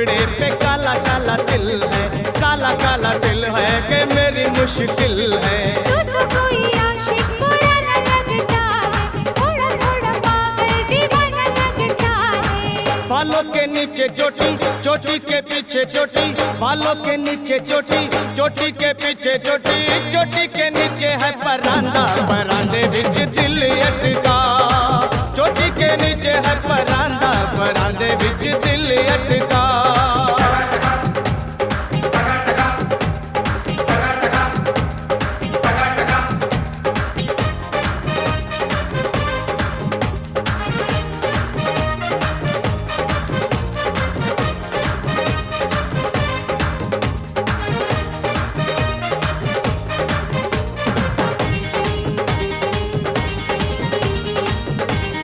मुखड़े पे काला काला तिल है, काला काला तिल है कि मेरी मुश्किल है। तू तो कोई आशिक बुरा न लगता है, थोड़ा थोड़ा पागल दीवाना लगता है। बालों के नीचे चोटी, चोटी के पीछे चोटी, बालों के नीचे चोटी, चोटी के पीछे चोटी, चोटी के नीचे है परांदा, परांदे विच दिल अटका। चोटी के नीचे है परांदा, परांदे विच दिल अटका।